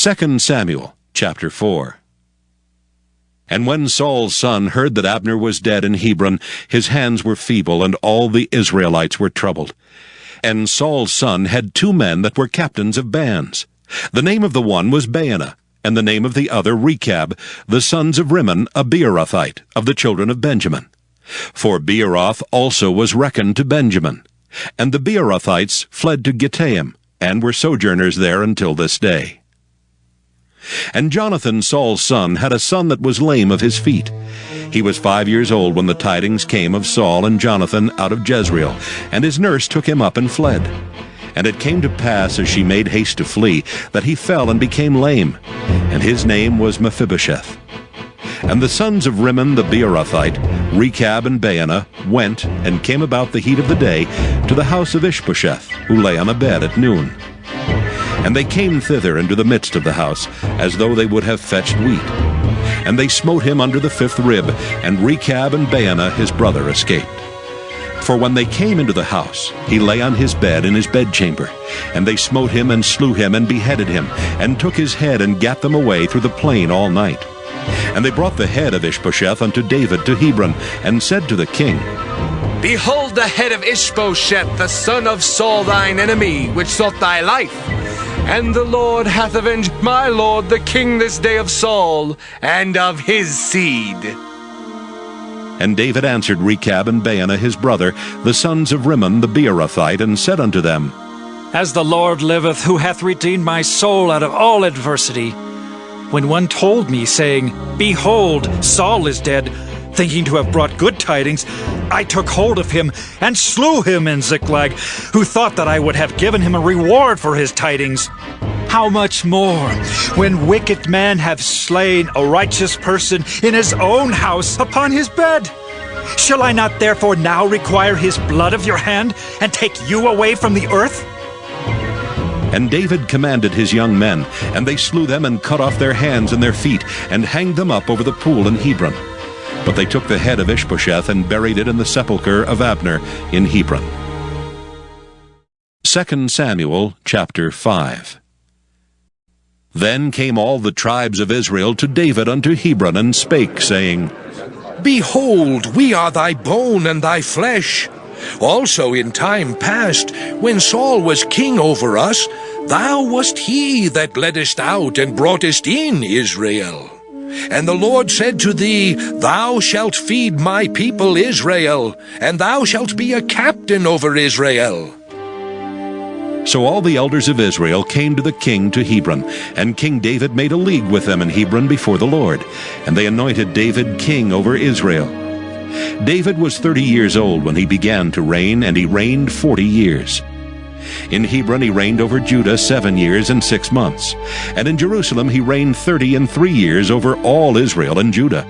2 Samuel chapter 4. And when Saul's son heard that Abner was dead in Hebron, his hands were feeble, and all the Israelites were troubled. And Saul's son had 2 men that were captains of bands. The name of the one was Baanah, and the name of the other Rechab, the sons of Rimmon, a Beerothite, of the children of Benjamin. For Beeroth also was reckoned to Benjamin. And the Beerothites fled to Gittaim, and were sojourners there until this day. And Jonathan, Saul's son, had a son that was lame of his feet. He was 5 years old when the tidings came of Saul and Jonathan out of Jezreel, and his nurse took him up and fled. And it came to pass, as she made haste to flee, that he fell and became lame, and his name was Mephibosheth. And the sons of Rimmon the Beerothite, Rechab and Baanah, went and came about the heat of the day to the house of Ishbosheth, who lay on a bed at noon. And they came thither into the midst of the house, as though they would have fetched wheat. And they smote him under the 5th rib, and Rechab and Baanah his brother escaped. For when they came into the house, he lay on his bed in his bedchamber. And they smote him and slew him and beheaded him, and took his head and gat them away through the plain all night. And they brought the head of Ishbosheth unto David to Hebron, and said to the king, Behold the head of Ishbosheth, the son of Saul thine enemy, which sought thy life. And the Lord hath avenged my lord the king this day of Saul, and of his seed. And David answered Rechab and Baanah his brother, the sons of Rimmon the Beerothite, and said unto them, As the Lord liveth, who hath redeemed my soul out of all adversity, when one told me, saying, Behold, Saul is dead, thinking to have brought good tidings, I took hold of him and slew him in Ziklag, who thought that I would have given him a reward for his tidings. How much more, when wicked men have slain a righteous person in his own house upon his bed? Shall I not therefore now require his blood of your hand, and take you away from the earth? And David commanded his young men, and they slew them and cut off their hands and their feet, and hanged them up over the pool in Hebron. But they took the head of Ishbosheth and buried it in the sepulchre of Abner in Hebron. 2 Samuel chapter 5. Then came all the tribes of Israel to David unto Hebron, and spake, saying, Behold, we are thy bone and thy flesh. Also in time past, when Saul was king over us, thou wast he that leddest out and broughtest in Israel. And the Lord said to thee, Thou shalt feed my people Israel, and thou shalt be a captain over Israel. So all the elders of Israel came to the king to Hebron, and King David made a league with them in Hebron before the Lord, and they anointed David king over Israel. David was 30 years old when he began to reign, and he reigned 40 years. In Hebron he reigned over Judah 7 years and 6 months, and in Jerusalem he reigned 33 years over all Israel and Judah.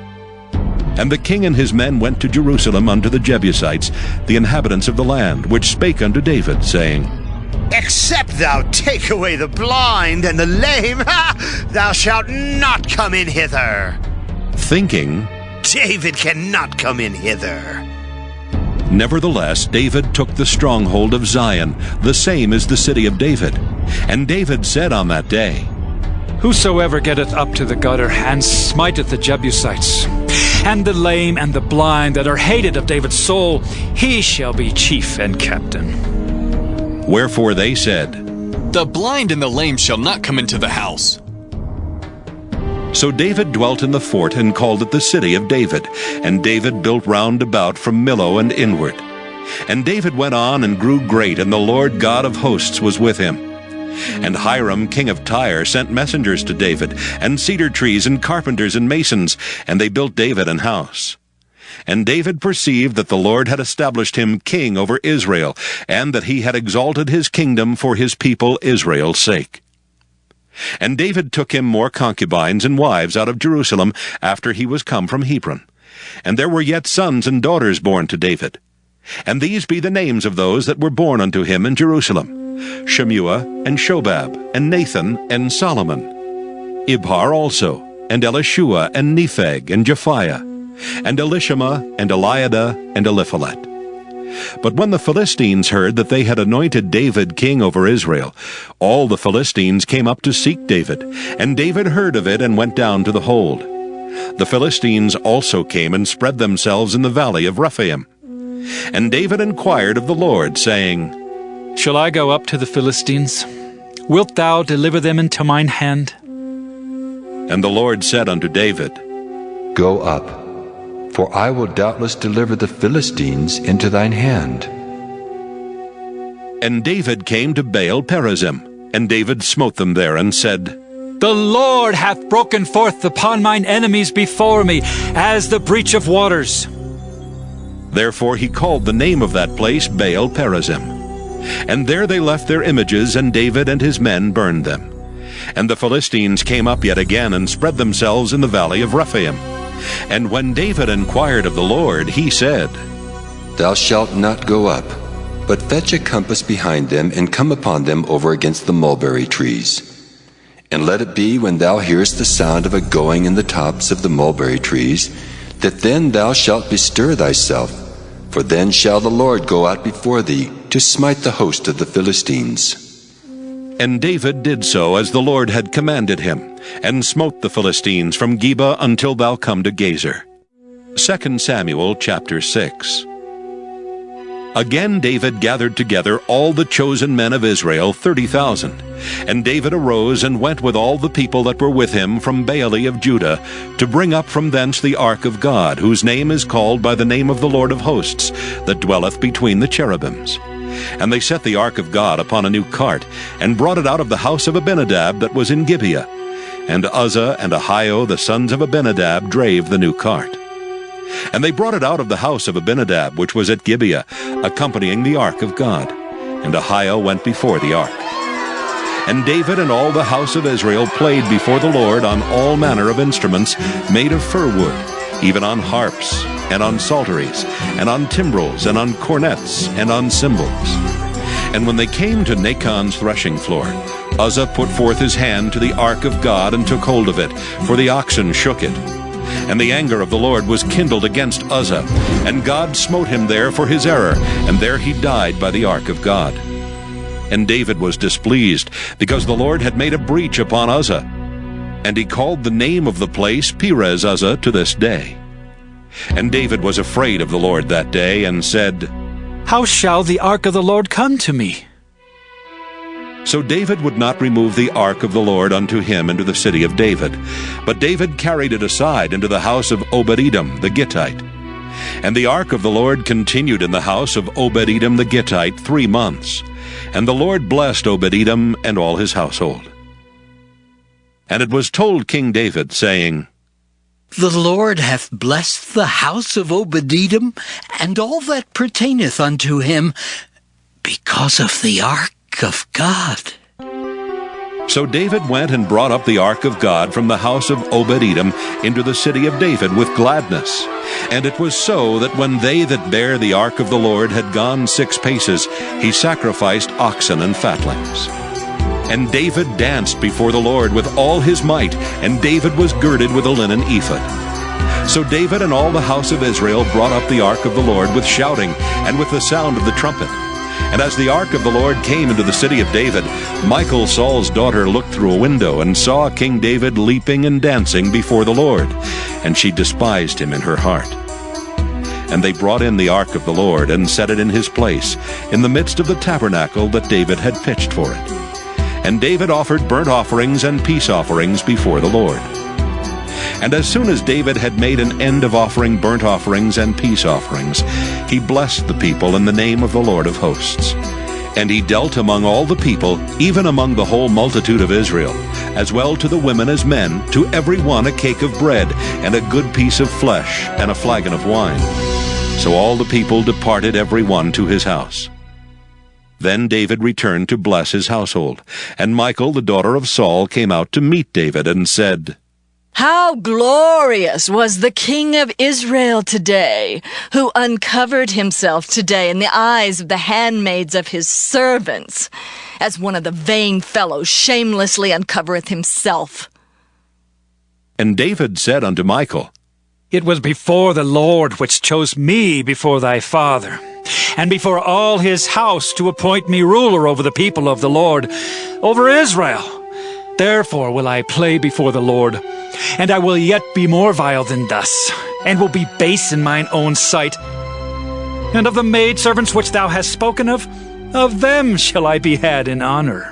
And the king and his men went to Jerusalem unto the Jebusites, the inhabitants of the land, which spake unto David, saying, Except thou take away the blind and the lame, thou shalt not come in hither. Thinking, David cannot come in hither. Nevertheless, David took the stronghold of Zion, the same is the city of David. And David said on that day, Whosoever getteth up to the gutter, and smiteth the Jebusites, and the lame and the blind that are hated of David's soul, he shall be chief and captain. Wherefore they said, The blind and the lame shall not come into the house. So David dwelt in the fort, and called it the city of David. And David built round about from Millo and inward. And David went on and grew great, and the Lord God of hosts was with him. And Hiram king of Tyre sent messengers to David, and cedar trees, and carpenters, and masons, and they built David an house. And David perceived that the Lord had established him king over Israel, and that he had exalted his kingdom for his people Israel's sake. And David took him more concubines and wives out of Jerusalem after he was come from Hebron. And there were yet sons and daughters born to David. And these be the names of those that were born unto him in Jerusalem: Shemua, and Shobab, and Nathan, and Solomon. Ibhar also, and Elishua, and Nepheg, and Japhiah, and Elishama, and Eliada, and Eliphalet. But when the Philistines heard that they had anointed David king over Israel, all the Philistines came up to seek David, and David heard of it and went down to the hold. The Philistines also came and spread themselves in the valley of Rephaim. And David inquired of the Lord, saying, Shall I go up to the Philistines? Wilt thou deliver them into mine hand? And the Lord said unto David, Go up, for I will doubtless deliver the Philistines into thine hand. And David came to Baal Perazim, and David smote them there, and said, The Lord hath broken forth upon mine enemies before me, as the breach of waters. Therefore he called the name of that place Baal Perazim. And there they left their images, and David and his men burned them. And the Philistines came up yet again, and spread themselves in the valley of Rephaim. And when David inquired of the Lord, he said, Thou shalt not go up, but fetch a compass behind them, and come upon them over against the mulberry trees. And let it be, when thou hearest the sound of a going in the tops of the mulberry trees, that then thou shalt bestir thyself, for then shall the Lord go out before thee to smite the host of the Philistines. And David did so as the Lord had commanded him, and smote the Philistines from Geba until thou come to Gazer. 2 Samuel chapter 6. Again David gathered together all the chosen men of Israel, 30,000. And David arose and went with all the people that were with him from Baale of Judah, to bring up from thence the ark of God, whose name is called by the name of the Lord of hosts, that dwelleth between the cherubims. And they set the ark of God upon a new cart, and brought it out of the house of Abinadab that was in Gibeah. And Uzzah and Ahio the sons of Abinadab drave the new cart. And they brought it out of the house of Abinadab, which was at Gibeah, accompanying the ark of God. And Ahio went before the ark. And David and all the house of Israel played before the Lord on all manner of instruments made of fir wood, even on harps, and on psalteries, and on timbrels, and on cornets, and on cymbals. And when they came to Nachon's threshing floor, Uzzah put forth his hand to the ark of God, and took hold of it, for the oxen shook it. And the anger of the Lord was kindled against Uzzah, and God smote him there for his error, and there he died by the ark of God. And David was displeased, because the Lord had made a breach upon Uzzah. And he called the name of the place Perez Uzzah to this day. And David was afraid of the Lord that day, and said, How shall the ark of the Lord come to me? So David would not remove the ark of the Lord unto him into the city of David, but David carried it aside into the house of Obed-Edom the Gittite. And the ark of the Lord continued in the house of Obed-Edom the Gittite 3 months. And the Lord blessed Obed-Edom and all his household. And it was told King David, saying, The Lord hath blessed the house of Obed-Edom, and all that pertaineth unto him, because of the ark of God. So David went and brought up the ark of God from the house of Obed-Edom into the city of David with gladness. And it was so that when they that bare the ark of the Lord had gone 6 paces, he sacrificed oxen and fatlings. And David danced before the Lord with all his might, and David was girded with a linen ephod. So David and all the house of Israel brought up the ark of the Lord with shouting, and with the sound of the trumpet. And as the ark of the Lord came into the city of David, Michal, Saul's daughter, looked through a window, and saw King David leaping and dancing before the Lord. And she despised him in her heart. And they brought in the ark of the Lord, and set it in his place, in the midst of the tabernacle that David had pitched for it. And David offered burnt offerings and peace offerings before the Lord. And as soon as David had made an end of offering burnt offerings and peace offerings, he blessed the people in the name of the Lord of hosts. And he dealt among all the people, even among the whole multitude of Israel, as well to the women as men, to every one a cake of bread, and a good piece of flesh, and a flagon of wine. So all the people departed every one to his house. Then David returned to bless his household. And Michal, the daughter of Saul, came out to meet David, and said, How glorious was the King of Israel today, who uncovered himself today in the eyes of the handmaids of his servants, as one of the vain fellows shamelessly uncovereth himself. And David said unto Michal, It was before the Lord which chose me before thy father, and before all his house to appoint me ruler over the people of the Lord, over Israel. Therefore will I play before the Lord, and I will yet be more vile than thus, and will be base in mine own sight. And of the maidservants which thou hast spoken of them shall I be had in honor.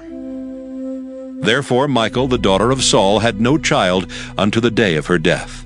Therefore Michal, the daughter of Saul, had no child unto the day of her death.